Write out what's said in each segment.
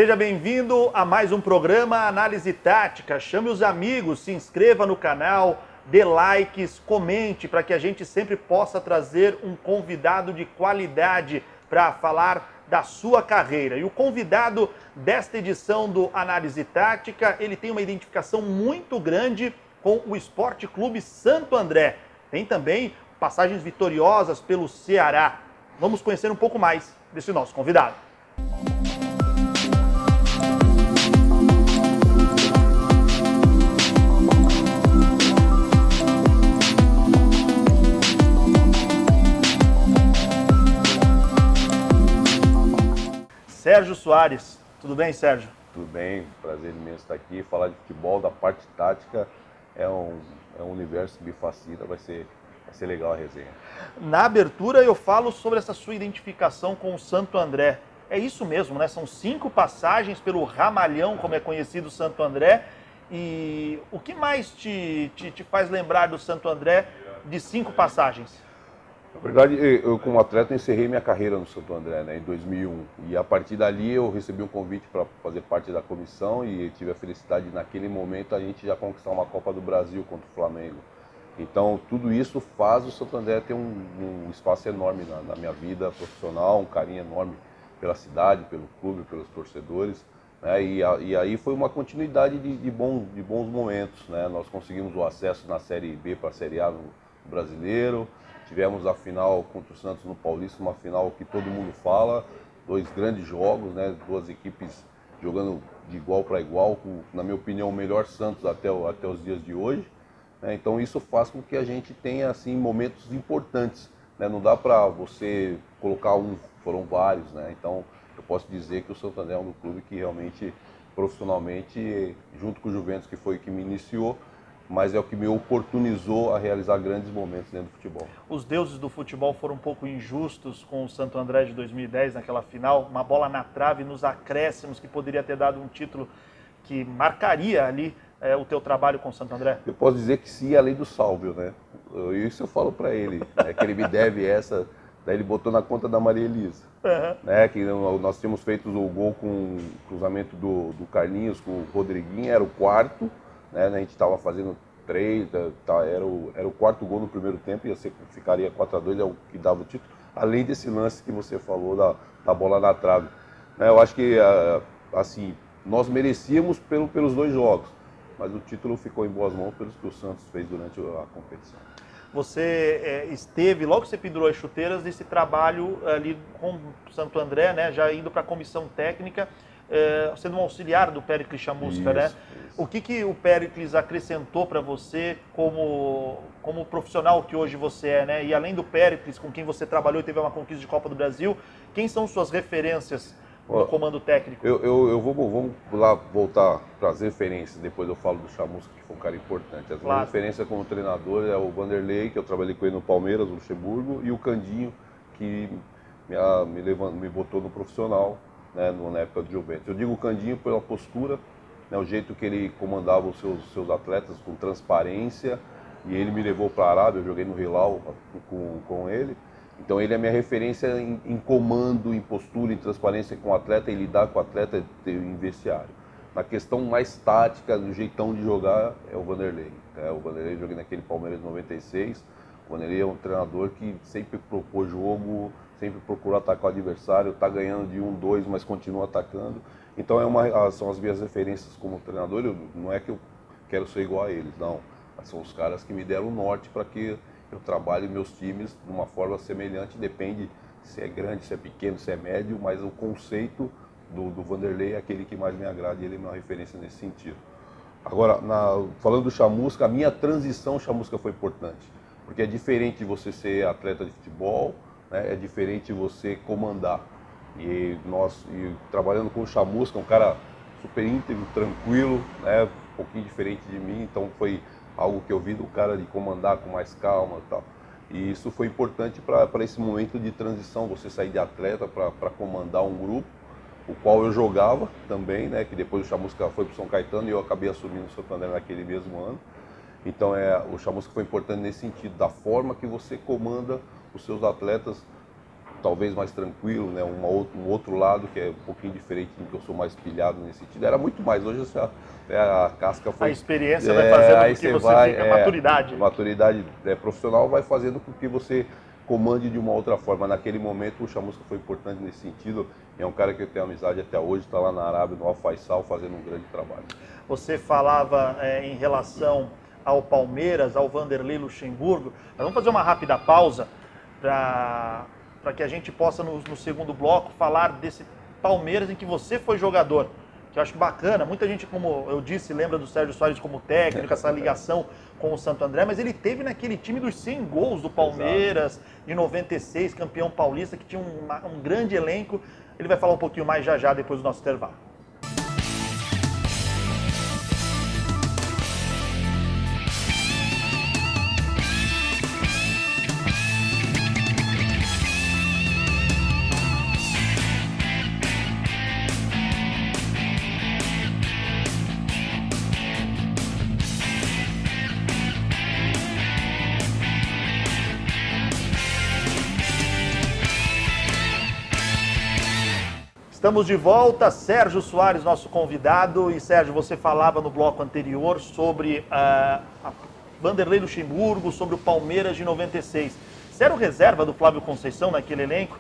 Seja bem-vindo a mais um programa Análise Tática. Chame os amigos, se inscreva no canal, dê likes, comente para que a gente sempre possa trazer um convidado de qualidade para falar da sua carreira. E o convidado desta edição do Análise Tática, ele tem uma identificação muito grande com o Esporte Clube Santo André. Tem também passagens vitoriosas pelo Ceará. Vamos conhecer um pouco mais desse nosso convidado. Sérgio Soares. Tudo bem, Sérgio? Tudo bem, prazer imenso estar aqui. Falar de futebol, da parte tática, é um universo que me fascina, vai ser legal a resenha. Na abertura eu falo sobre essa sua identificação com o Santo André. É isso mesmo, né? São 5 passagens pelo Ramalhão, como é conhecido o Santo André. E o que mais te faz lembrar do Santo André de 5 passagens? Na verdade, eu como atleta encerrei minha carreira no Santo André, né, em 2001. E a partir dali eu recebi um convite para fazer parte da comissão e tive a felicidade de, naquele momento, a gente já conquistar uma Copa do Brasil contra o Flamengo. Então, tudo isso faz o Santo André ter um espaço enorme na minha vida profissional, um carinho enorme pela cidade, pelo clube, pelos torcedores. Né, e aí foi uma continuidade de bons momentos. Né? Nós conseguimos o acesso na Série B para a Série A no Brasileiro. Tivemos a final contra o Santos no Paulista, uma final que todo mundo fala, 2 grandes jogos, né? 2 equipes jogando de igual para igual, com, na minha opinião, o melhor Santos até os dias de hoje. Né? Então isso faz com que a gente tenha assim, momentos importantes. Né? Não dá para você colocar um, foram vários. Né? Então eu posso dizer que o Santo André é um clube que realmente, profissionalmente, junto com o Juventus, que foi o que me iniciou, mas é o que me oportunizou a realizar grandes momentos dentro do futebol. Os deuses do futebol foram um pouco injustos com o Santo André de 2010 naquela final, uma bola na trave nos acréscimos que poderia ter dado um título que marcaria ali o teu trabalho com o Santo André? Eu posso dizer que sim, além do Sálvio, né? Isso eu falo para ele, né? Que ele me deve essa, daí ele botou na conta da Maria Elisa. Uhum. Né? Que nós tínhamos feito o gol com o cruzamento do Carlinhos com o Rodriguinho, era o 4º. Né? A gente estava fazendo 3, era o 4º gol no primeiro tempo, ficaria 4-2, é o que dava o título. Além desse lance que você falou da bola na trave. Né? Eu acho que assim, nós merecíamos pelos 2 jogos, mas o título ficou em boas mãos pelos que o Santos fez durante a competição. Você esteve, logo que você pendurou as chuteiras, nesse trabalho ali com o Santo André, né? Já indo para a comissão técnica, sendo um auxiliar do Péricles Chamusca, né? O que o Péricles acrescentou para você como profissional que hoje você é, né? E além do Péricles, com quem você trabalhou e teve uma conquista de Copa do Brasil, quem são suas referências no comando técnico? Vamos lá voltar para as referências, depois eu falo do Chamusca, que foi um cara importante. As Claro. minhas referências como treinador é o Vanderlei, que eu trabalhei com ele no Palmeiras, no Luxemburgo, e o Candinho, que me botou no profissional, né, na época do Juventus. Eu digo o Candinho pela postura, né, o jeito que ele comandava os seus atletas com transparência, e ele me levou para a Arábia, eu joguei no Hilal com ele. Então ele é minha referência em comando, em postura, em transparência com o atleta, em lidar com o atleta em vestiário. Na questão mais tática, do jeitão de jogar, é o Vanderlei. O Vanderlei, joguei naquele Palmeiras de 96. O Vanderlei é um treinador que sempre propôs jogo, sempre procurou atacar o adversário, está ganhando de 1-2, mas continua atacando. Então são as minhas referências como treinador. Não é que eu quero ser igual a eles, não. São os caras que me deram o norte para que eu trabalho meus times de uma forma semelhante, depende se é grande, se é pequeno, se é médio, mas o conceito do Vanderlei é aquele que mais me agrada e ele é uma referência nesse sentido. Agora, falando do Chamusca, a minha transição Chamusca foi importante, porque é diferente de você ser atleta de futebol, né? É diferente você comandar. E trabalhando com o Chamusca, um cara super íntegro, tranquilo, né? Um pouquinho diferente de mim, então foi algo que eu vi do cara de comandar com mais calma e tal. E isso foi importante para esse momento de transição, você sair de atleta para comandar um grupo, o qual eu jogava também, né? Que depois o Chamusca foi para o São Caetano e eu acabei assumindo o Santo André naquele mesmo ano. Então o Chamusca foi importante nesse sentido, da forma que você comanda os seus atletas talvez mais tranquilo, né? Um outro lado que é um pouquinho diferente, que eu sou mais pilhado nesse sentido. Era muito mais, hoje a casca foi... A experiência vai fazendo com que você fica, a maturidade. A maturidade profissional vai fazendo com que você comande de uma outra forma. Naquele momento o Chamusca foi importante nesse sentido, é um cara que eu tenho amizade até hoje, está lá na Arábia, no Al Faisal, fazendo um grande trabalho. Você falava em relação ao Palmeiras, ao Vanderlei Luxemburgo. Mas vamos fazer uma rápida pausa para que a gente possa, no segundo bloco, falar desse Palmeiras em que você foi jogador. Que eu acho bacana. Muita gente, como eu disse, lembra do Sérgio Soares como técnico, essa ligação com o Santo André, mas ele teve naquele time dos 100 gols do Palmeiras, de 96, campeão paulista, que tinha um grande elenco. Ele vai falar um pouquinho mais já depois do nosso intervalo. Estamos de volta, Sérgio Soares, nosso convidado. E Sérgio, você falava no bloco anterior sobre a Vanderlei Luxemburgo, sobre o Palmeiras de 96. Você era o reserva do Flávio Conceição naquele elenco?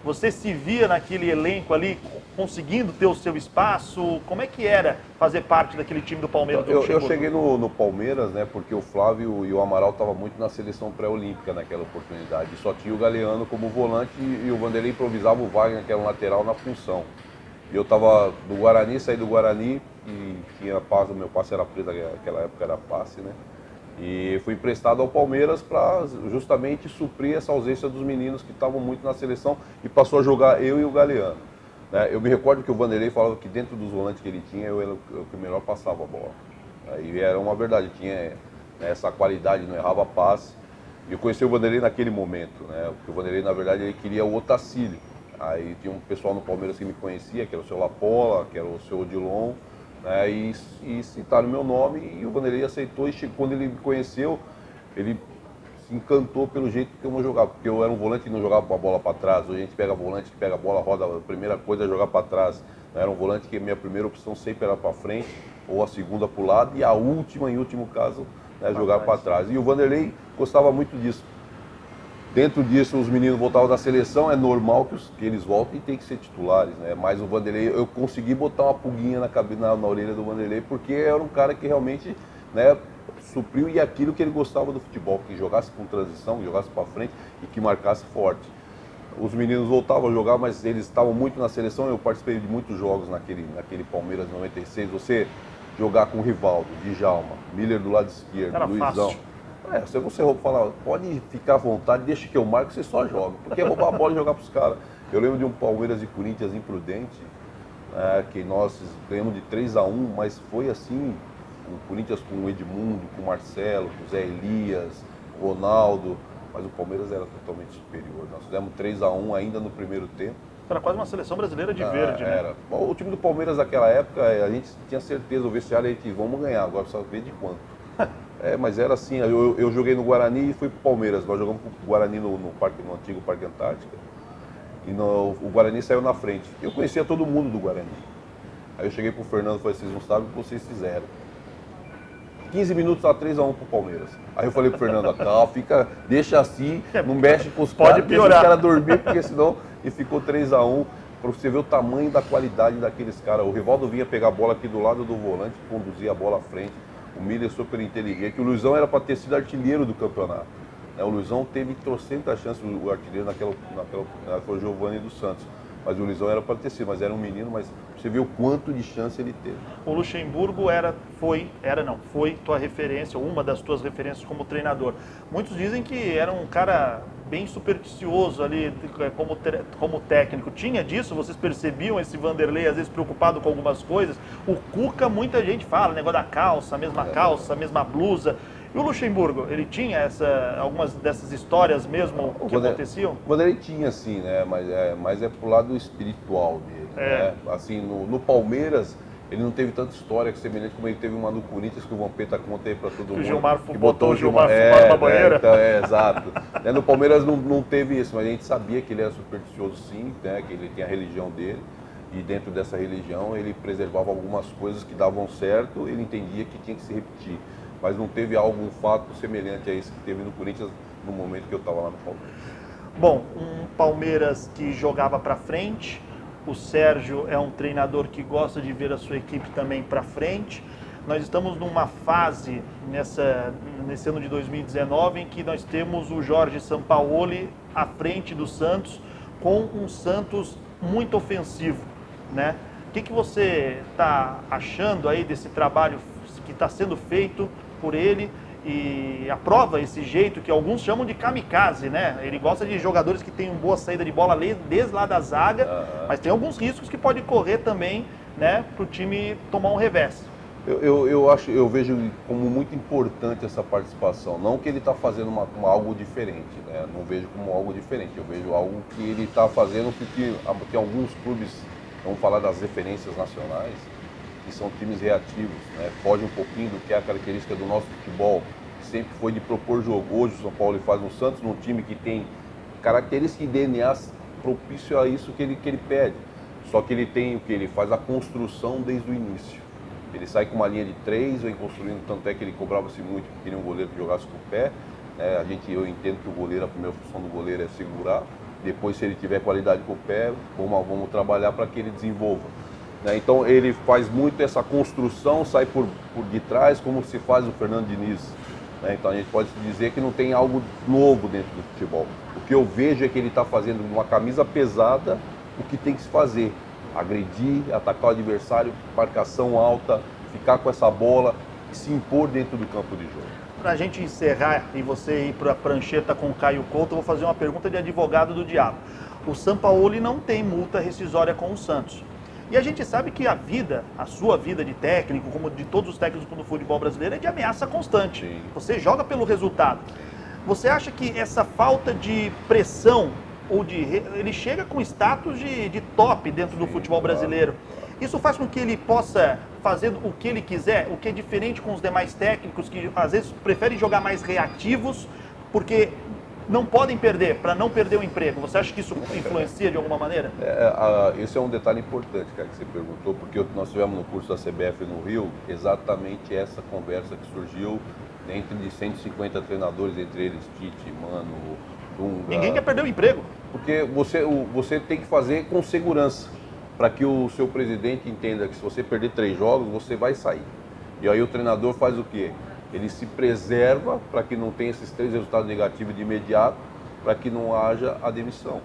Você se via naquele elenco ali, conseguindo ter o seu espaço? Como é que era fazer parte daquele time do Palmeiras? Eu cheguei no Palmeiras, né, porque o Flávio e o Amaral estavam muito na seleção pré-olímpica naquela oportunidade. Só tinha o Galeano como volante e o Vanderlei improvisava o Wagner, que era um lateral, na função. E eu estava do Guarani, saí do Guarani e tinha passe, meu passe era preso, naquela época era passe, né? E fui emprestado ao Palmeiras para justamente suprir essa ausência dos meninos que estavam muito na seleção e passou a jogar eu e o Galeano. Né? Eu me recordo que o Vanderlei falava que dentro dos volantes que ele tinha, eu era o que melhor passava a bola. E era uma verdade, tinha essa qualidade, não errava passe. E eu conheci o Vanderlei naquele momento, né? Porque o Vanderlei, na verdade, ele queria o Otacílio. Aí tinha um pessoal no Palmeiras que me conhecia, que era o seu Lapola, que era o seu Odilon. E citaram meu nome e o Vanderlei aceitou. E quando ele me conheceu, ele se encantou pelo jeito que eu não jogava, porque eu era um volante que não jogava a bola para trás. Hoje a gente pega volante que pega a bola, roda, a primeira coisa é jogar para trás. Eu era um volante que a minha primeira opção sempre era para frente, ou a segunda para o lado, e a última, em último caso, jogar para trás. E o Vanderlei gostava muito disso. Dentro disso, os meninos voltavam da seleção, é normal que eles voltem e tem que ser titulares, né? Mas o Vanderlei, eu consegui botar uma pulguinha na orelha do Vanderlei, porque era um cara que realmente, né, supriu e aquilo que ele gostava do futebol, que jogasse com transição, que jogasse para frente e que marcasse forte. Os meninos voltavam a jogar, mas eles estavam muito na seleção, eu participei de muitos jogos naquele Palmeiras 96, você jogar com o Rivaldo, Djalma, Miller do lado esquerdo, era Luizão. Fácil. Se você falar, pode ficar à vontade, deixa que eu marco, você só joga. Porque é roubar a bola e jogar para os caras. Eu lembro de um Palmeiras e Corinthians imprudente, que nós ganhamos de 3-1, mas foi assim, o Corinthians com o Edmundo, com o Marcelo, com o Zé Elias, o Ronaldo, mas o Palmeiras era totalmente superior. Nós fizemos 3-1 ainda no primeiro tempo. Era quase uma seleção brasileira de verde, né? Era. Bom, o time do Palmeiras naquela época, a gente tinha certeza, o vestiário, a gente, vamos ganhar, agora só ver de quanto. Mas era assim, eu joguei no Guarani e fui pro Palmeiras. Nós jogamos pro Guarani no antigo Parque Antártica. E o Guarani saiu na frente. Eu conhecia todo mundo do Guarani. Aí eu cheguei pro Fernando e falei, vocês não sabem o que vocês fizeram. 15 minutos tá 3-1 pro Palmeiras. Aí eu falei pro Fernando, calma, deixa assim, não mexe com os caras. Pode piorar. Deixa os caras dormir, porque senão... E ficou 3-1. Para você ver o tamanho da qualidade daqueles caras. O Rivaldo vinha pegar a bola aqui do lado do volante, conduzia a bola à frente. O Miller super inteligente. O Luizão era para ter sido artilheiro do campeonato. O Luizão teve trocentas chances, o artilheiro naquela foi o Giovanni dos Santos. Mas o Luizão era para ter sido, mas era um menino, mas você vê o quanto de chance ele teve. O Luxemburgo foi tua referência, ou uma das tuas referências como treinador. Muitos dizem que era um cara bem supersticioso ali como técnico. Tinha disso? Vocês percebiam esse Vanderlei às vezes preocupado com algumas coisas? O Cuca, muita gente fala, negócio da calça, a mesma blusa. E o Luxemburgo, ele tinha algumas dessas histórias mesmo que aconteciam? O Vanderlei tinha, sim, né? Mas é pro lado espiritual dele. Né? Assim, no Palmeiras, Ele não teve tanta história semelhante como ele teve uma no Corinthians, que o Vampeta contei para todo mundo. O Gilmar que botou o Gilmar fumado na banheira. Então, exato. No Palmeiras não teve isso, mas a gente sabia que ele era supersticioso sim, né, que ele tem a religião dele. E dentro dessa religião ele preservava algumas coisas que davam certo, ele entendia que tinha que se repetir. Mas não teve algum fato semelhante a esse que teve no Corinthians no momento que eu estava lá no Palmeiras. Bom, um Palmeiras que jogava para frente, o Sérgio é um treinador que gosta de ver a sua equipe também para frente. Nós estamos numa fase, nesse ano de 2019, em que nós temos o Jorge Sampaoli à frente do Santos, com um Santos muito ofensivo, né? O que você está achando aí desse trabalho que está sendo feito por ele? E aprova esse jeito que alguns chamam de kamikaze, né? Ele gosta de jogadores que têm uma boa saída de bola desde lá da zaga, mas tem alguns riscos que pode correr também, né, para o time tomar um revés. Eu vejo como muito importante essa participação. Não que ele está fazendo algo diferente, né? Não vejo como algo diferente. Eu vejo algo que ele está fazendo porque tem alguns clubes, vamos falar das referências nacionais, que são times reativos, né? Foge um pouquinho do que é a característica do nosso futebol, que sempre foi de propor jogo. Hoje o São Paulo faz no Santos, num time que tem características e DNA propício a isso que ele pede. Só que ele tem o que? Ele faz a construção desde o início. Ele sai com uma linha de 3, vem construindo, tanto é que ele cobrava-se muito porque queria um goleiro que jogasse com o pé. Eu entendo que o goleiro, a primeira função do goleiro é segurar. Depois, se ele tiver qualidade com o pé, vamos trabalhar para que ele desenvolva. Então ele faz muito essa construção, sai por de trás, como se faz o Fernando Diniz. Então a gente pode dizer que não tem algo novo dentro do futebol. O que eu vejo é que ele está fazendo uma camisa pesada o que tem que se fazer. Agredir, atacar o adversário, marcação alta, ficar com essa bola e se impor dentro do campo de jogo. Para a gente encerrar e você ir para a prancheta com o Caio Couto, eu vou fazer uma pergunta de advogado do diabo. O Sampaoli não tem multa rescisória com o Santos. E a gente sabe que a sua vida de técnico, como de todos os técnicos do futebol brasileiro, é de ameaça constante. Sim. Você joga pelo resultado. Você acha que essa falta de pressão, ele chega com status de top dentro do futebol brasileiro? Isso faz com que ele possa fazer o que ele quiser, o que é diferente com os demais técnicos que às vezes preferem jogar mais reativos, porque não podem perder, para não perder o emprego. Você acha que isso influencia de alguma maneira? Esse é um detalhe importante, cara, que você perguntou, porque nós tivemos no curso da CBF no Rio exatamente essa conversa que surgiu dentro de 150 treinadores, entre eles Tite, Mano, Dunga. Ninguém quer perder o emprego. Porque você tem que fazer com segurança, para que o seu presidente entenda que se você perder 3 jogos, você vai sair. E aí o treinador faz o quê? Ele se preserva para que não tenha esses 3 resultados negativos de imediato, para que não haja a demissão.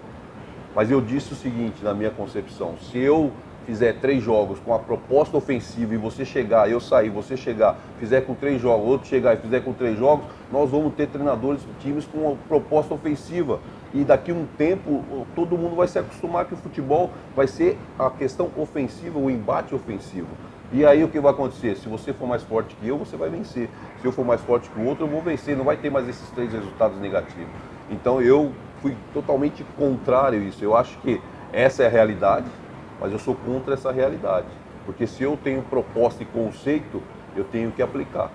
Mas eu disse o seguinte, na minha concepção: se eu fizer 3 jogos com a proposta ofensiva e você chegar, eu sair, você chegar, fizer com 3 jogos, outro chegar e fizer com 3 jogos, nós vamos ter treinadores, times com uma proposta ofensiva. E daqui a um tempo, todo mundo vai se acostumar que o futebol vai ser a questão ofensiva, o embate ofensivo. E aí o que vai acontecer? Se você for mais forte que eu, você vai vencer. Se eu for mais forte que o outro, eu vou vencer. Não vai ter mais esses 3 resultados negativos. Então eu fui totalmente contrário a isso. Eu acho que essa é a realidade, mas eu sou contra essa realidade. Porque se eu tenho proposta e conceito, eu tenho que aplicar.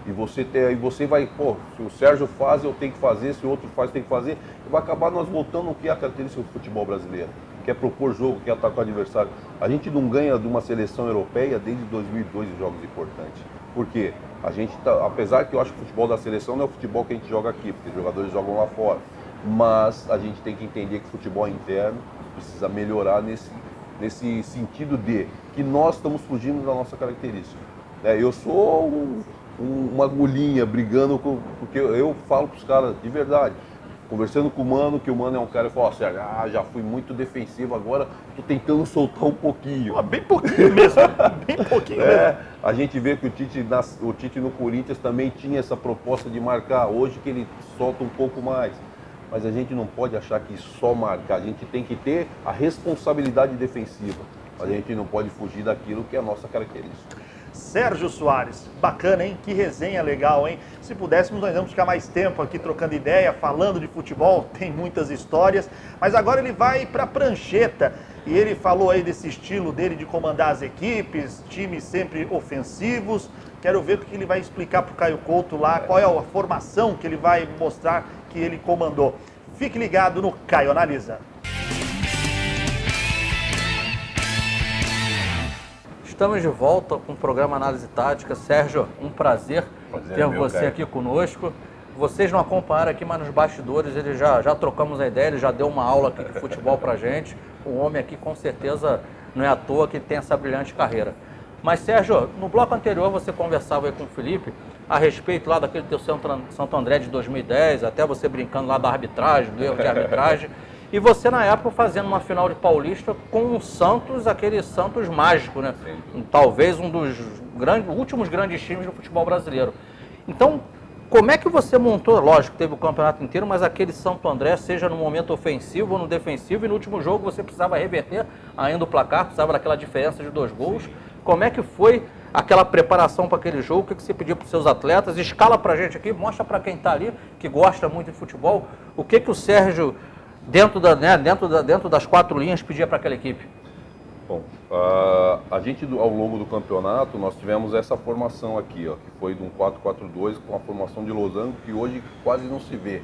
E você vai, se o Sérgio faz, eu tenho que fazer, se o outro faz, eu tenho que fazer. E vai acabar nós voltando ao que é a característica do futebol brasileiro, que é propor jogo, que é atacar o adversário. A gente não ganha de uma seleção europeia desde 2002 em jogos importantes. Por quê? Apesar que eu acho que o futebol da seleção não é o futebol que a gente joga aqui, porque os jogadores jogam lá fora. Mas a gente tem que entender que o futebol interno precisa melhorar nesse sentido de que nós estamos fugindo da nossa característica. Eu sou uma agulhinha brigando porque eu falo para os caras de verdade, conversando com o Mano, que o Mano é um cara, eu falo, Sérgio, já fui muito defensivo, agora estou tentando soltar um pouquinho. Bem pouquinho mesmo, bem pouquinho mesmo. A gente vê que o Tite no Corinthians também tinha essa proposta de marcar, hoje que ele solta um pouco mais. Mas a gente não pode achar que só marcar, a gente tem que ter a responsabilidade defensiva, mas a gente não pode fugir daquilo que é a nossa característica. Sérgio Soares. Bacana, hein? Que resenha legal, hein? Se pudéssemos, nós vamos ficar mais tempo aqui trocando ideia, falando de futebol, tem muitas histórias, mas agora ele vai para a prancheta e ele falou aí desse estilo dele de comandar as equipes, times sempre ofensivos. Quero ver o que ele vai explicar para o Caio Couto lá, qual é a formação que ele vai mostrar que ele comandou. Fique ligado no Caio Analisa. Estamos de volta com o programa Análise Tática. Sérgio, um prazer ter você Caio. aqui conosco. Vocês não acompanharam aqui, mas nos bastidores ele já trocamos a ideia, ele já deu uma aula aqui de futebol pra gente. O homem aqui com certeza não é à toa que tem essa brilhante carreira. Mas Sérgio, no bloco anterior você conversava aí com o Felipe a respeito lá daquele teu Santo André de 2010, até você brincando lá da arbitragem, do erro de arbitragem. E você, na época, fazendo uma final de Paulista com o Santos, aquele Santos mágico, né? Talvez um dos últimos grandes times do futebol brasileiro. Então, como é que você montou? Lógico, teve o campeonato inteiro, mas aquele Santo André, seja no momento ofensivo ou no defensivo, e no último jogo você precisava reverter ainda o placar, precisava daquela diferença de 2 gols. Como é que foi aquela preparação para aquele jogo? O que você pediu para os seus atletas? Escala para a gente aqui, mostra para quem está ali, que gosta muito de futebol, o que o Sérgio... Dentro das 4 linhas, pedia para aquela equipe? Bom, a gente ao longo do campeonato, nós tivemos essa formação aqui, ó, que foi de um 4-4-2 com a formação de losango, que hoje quase não se vê.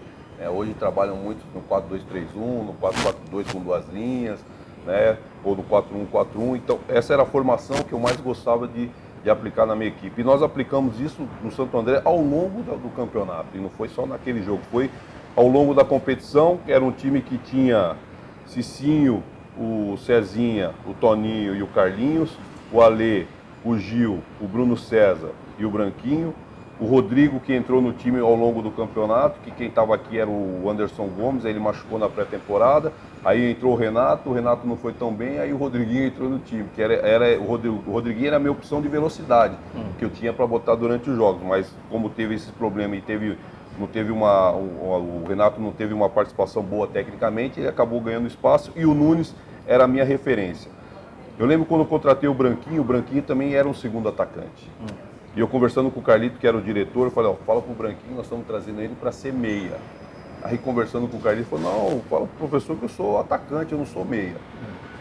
Hoje trabalham muito no 4-2-3-1, no 4-4-2 com 2 linhas, né, ou no 4-1-4-1. Então, essa era a formação que eu mais gostava de aplicar na minha equipe. E nós aplicamos isso no Santo André ao longo do campeonato, e não foi só naquele jogo, foi ao longo da competição. Era um time que tinha Cicinho, o Cezinha, o Toninho e o Carlinhos, o Alê, o Gil, o Bruno César e o Branquinho, o Rodrigo, que entrou no time ao longo do campeonato, que quem estava aqui era o Anderson Gomes, aí ele machucou na pré-temporada, aí entrou o Renato não foi tão bem, aí o Rodriguinho entrou no time, que o Rodriguinho era a minha opção de velocidade, que eu tinha para botar durante os jogos, mas como teve esse problema e o Renato não teve uma participação boa tecnicamente, ele acabou ganhando espaço e o Nunes era a minha referência. Eu lembro quando eu contratei o Branquinho também era um segundo atacante. E eu conversando com o Carlito, que era o diretor, eu falei, fala pro Branquinho, nós estamos trazendo ele para ser meia. Aí conversando com o Carlito, ele falou, não, fala pro professor que eu sou atacante, eu não sou meia.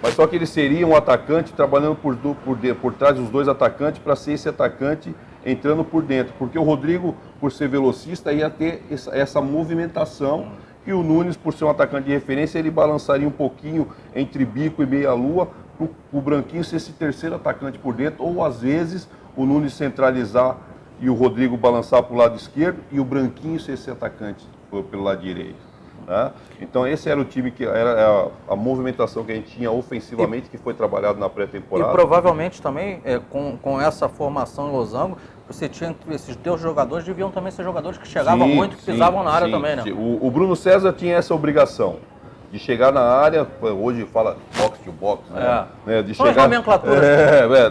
Mas só que ele seria um atacante trabalhando por trás dos 2 atacantes para ser esse atacante entrando por dentro. Porque o Rodrigo, por ser velocista, ia ter essa movimentação e o Nunes, por ser um atacante de referência, ele balançaria um pouquinho entre bico e meia-lua para o Branquinho ser esse terceiro atacante por dentro, ou às vezes o Nunes centralizar e o Rodrigo balançar para o lado esquerdo e o Branquinho ser esse atacante pelo lado direito. Né? Então esse era o time que era a movimentação que a gente tinha ofensivamente, que foi trabalhado na pré-temporada. E provavelmente também, com essa formação em losango, você tinha esses teus jogadores, deviam também ser jogadores que chegavam muito, que pisavam na área também, né? O Bruno César tinha essa obrigação de chegar na área, hoje fala box to box, né? De chegar...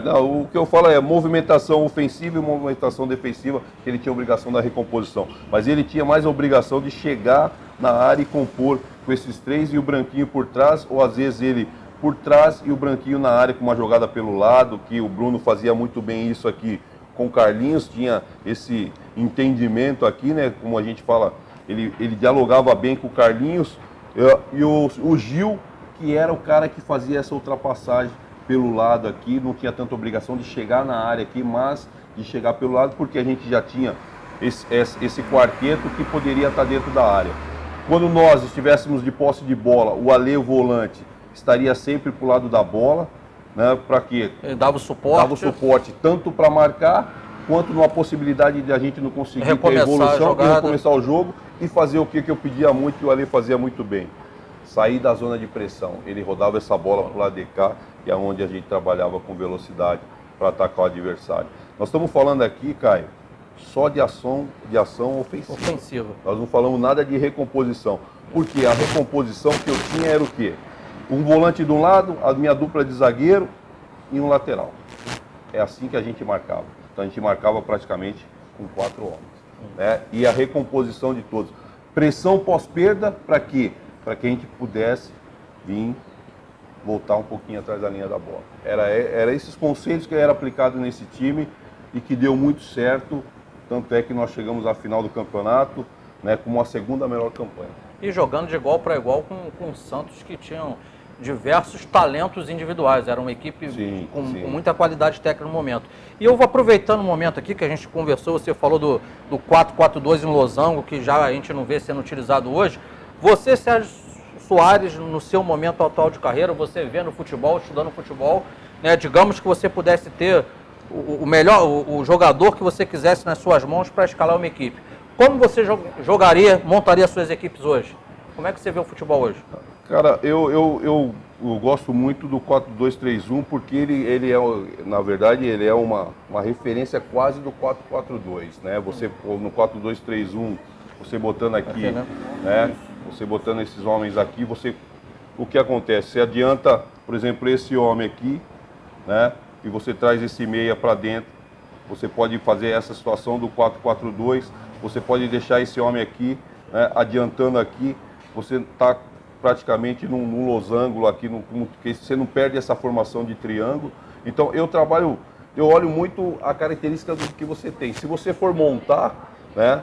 Não, o que eu falo é movimentação ofensiva e movimentação defensiva, que ele tinha obrigação da recomposição. Mas ele tinha mais a obrigação de chegar na área e compor com esses 3 e o Branquinho por trás, ou às vezes ele por trás e o Branquinho na área com uma jogada pelo lado, que o Bruno fazia muito bem isso aqui com o Carlinhos, tinha esse entendimento aqui, né? Como a gente fala, ele dialogava bem com o Carlinhos. E o Gil, que era o cara que fazia essa ultrapassagem pelo lado aqui, não tinha tanta obrigação de chegar na área aqui, mas de chegar pelo lado, porque a gente já tinha esse quarteto que poderia estar dentro da área. Quando nós estivéssemos de posse de bola, o Alê, o volante, estaria sempre para o lado da bola, né? Para quê? Ele dava o suporte. Dava o suporte tanto para marcar, quanto numa possibilidade de a gente não conseguir ter evolução e recomeçar o jogo e fazer o que eu pedia muito e o Alê fazia muito bem. Sair da zona de pressão. Ele rodava essa bola para o lado de cá, que é onde a gente trabalhava com velocidade para atacar o adversário. Nós estamos falando aqui, Caio, só de ação ofensiva. Nós não falamos nada de recomposição. Porque a recomposição que eu tinha era o quê? Um volante de um lado, a minha dupla de zagueiro e um lateral. É assim que a gente marcava. Então a gente marcava praticamente com 4 homens. Né? E a recomposição de todos. Pressão pós-perda, para quê? Para que a gente pudesse vir voltar um pouquinho atrás da linha da bola. Era esses conceitos que era aplicado nesse time e que deu muito certo, tanto é que nós chegamos à final do campeonato, né, como a segunda melhor campanha. E jogando de igual para igual com o Santos, que tinham diversos talentos individuais. Era uma equipe com muita qualidade técnica no momento. E eu vou aproveitando o momento aqui que a gente conversou, você falou do 4-4-2 em losango, que já a gente não vê sendo utilizado hoje. Você, Sérgio Soares, no seu momento atual de carreira, você vê no futebol, estudando futebol, né, digamos que você pudesse ter o jogador que você quisesse nas suas mãos para escalar uma equipe. Como você montaria suas equipes hoje? Como é que você vê o futebol hoje? Cara, eu gosto muito do 4-2-3-1 porque ele é, na verdade, ele é uma referência quase do 4-4-2, né? Você no 4-2-3-1, você botando aqui, né? Você botando esses homens aqui, o que acontece? Você adianta, por exemplo, esse homem aqui, né? E você traz esse meia para dentro. Você pode fazer essa situação do 4-4-2. Você pode deixar esse homem aqui, né, adiantando aqui. Você está praticamente num losango aqui, porque você não perde essa formação de triângulo. Então eu olho muito a característica do que você tem. Se você for montar, né,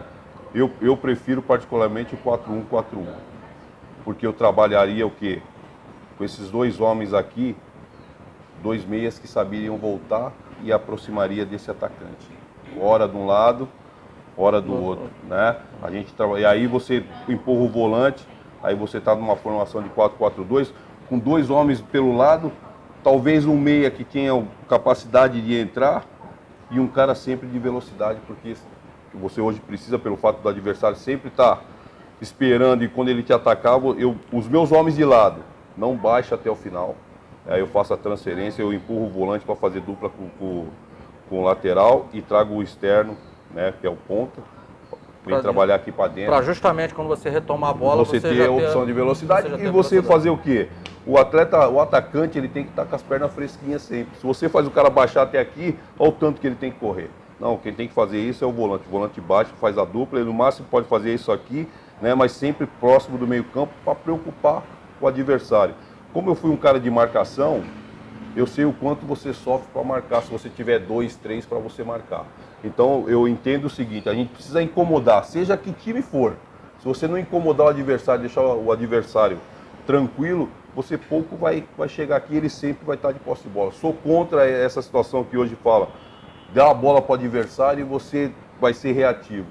eu prefiro particularmente o 4-1-4-1. Porque eu trabalharia o quê? Com esses dois homens aqui, dois meias que saberiam voltar e aproximaria desse atacante. Hora de um lado, hora do outro, né? E aí você empurra o volante, aí você está numa formação de 4-4-2, com dois homens pelo lado, talvez um meia que tenha capacidade de entrar e um cara sempre de velocidade, porque você hoje precisa, pelo fato do adversário sempre estar esperando, e quando ele te atacar, os meus homens de lado não baixam até o final. Aí eu faço a transferência, eu empurro o volante para fazer dupla com o lateral e trago o externo, né, que é o ponta, vem trabalhar aqui para dentro. Para justamente quando você retomar a bola, você ter a opção de velocidade e você fazer o quê? O atacante, ele tem que estar com as pernas fresquinhas sempre. Se você faz o cara baixar até aqui, olha o tanto que ele tem que correr. Não, quem tem que fazer isso é o volante. O volante baixa, faz a dupla, ele no máximo pode fazer isso aqui, né, mas sempre próximo do meio campo para preocupar o adversário. Como eu fui um cara de marcação, eu sei o quanto você sofre para marcar, se você tiver 2, 3 para você marcar. Então eu entendo o seguinte, a gente precisa incomodar, seja que time for. Se você não incomodar o adversário, deixar o adversário tranquilo, você pouco vai chegar aqui, ele sempre vai estar de posse de bola. Sou contra essa situação que hoje fala, dá a bola para o adversário e você vai ser reativo.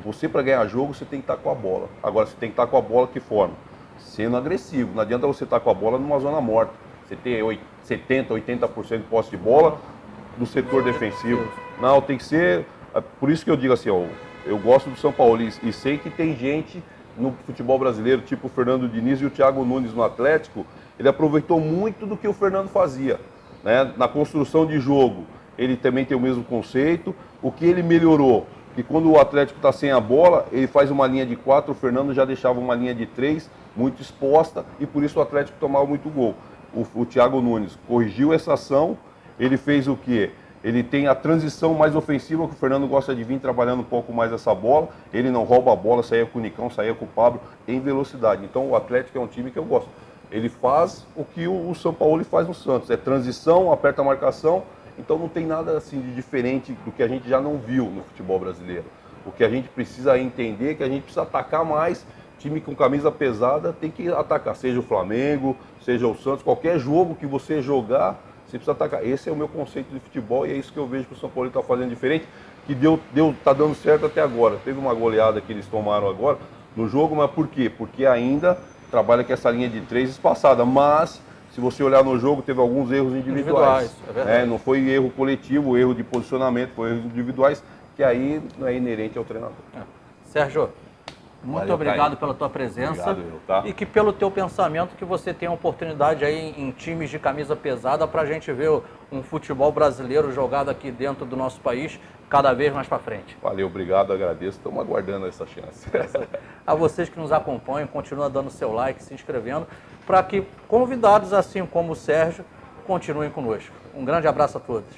Você, para ganhar jogo, você tem que estar com a bola. Agora, você tem que estar com a bola que forma? Sendo agressivo. Não adianta você estar com a bola numa zona morta. Você ter 70%, 80% de posse de bola no setor defensivo. Não, tem que ser... Por isso que eu digo assim, ó, eu gosto do São Paulo e sei que tem gente no futebol brasileiro, tipo o Fernando Diniz e o Thiago Nunes no Atlético, ele aproveitou muito do que o Fernando fazia, né? Na construção de jogo, ele também tem o mesmo conceito. O que ele melhorou? Que quando o Atlético está sem a bola, ele faz uma linha de 4, o Fernando já deixava uma linha de 3, muito exposta, e por isso o Atlético tomava muito gol. O Thiago Nunes corrigiu essa ação, ele fez o quê? Ele tem a transição mais ofensiva, que o Fernando gosta de vir trabalhando um pouco mais essa bola, ele não rouba a bola, saía com o Nicão, saía com o Pablo, em velocidade. Então o Atlético é um time que eu gosto. Ele faz o que o São Paulo faz no Santos, é transição, aperta a marcação. Então não tem nada assim de diferente do que a gente já não viu no futebol brasileiro. O que a gente precisa entender é que a gente precisa atacar mais. Time com camisa pesada tem que atacar, seja o Flamengo, seja o Santos, qualquer jogo que você jogar, você precisa atacar. Esse é o meu conceito de futebol e é isso que eu vejo que o São Paulo está fazendo diferente, que tá dando certo até agora. Teve uma goleada que eles tomaram agora no jogo, mas por quê? Porque ainda trabalha com essa linha de 3 espaçada, mas se você olhar no jogo, teve alguns erros individuais. É verdade. Não foi erro coletivo, erro de posicionamento, foi erros individuais, que aí não é inerente ao treinador. Sérgio, muito obrigado pela tua presença. Obrigado, tá? E que pelo teu pensamento que você tenha oportunidade aí em times de camisa pesada para a gente ver um futebol brasileiro jogado aqui dentro do nosso país cada vez mais para frente. Valeu, obrigado, agradeço. Estamos aguardando essa chance. A vocês que nos acompanham, continua dando seu like, se inscrevendo, para que convidados assim como o Sérgio continuem conosco. Um grande abraço a todos.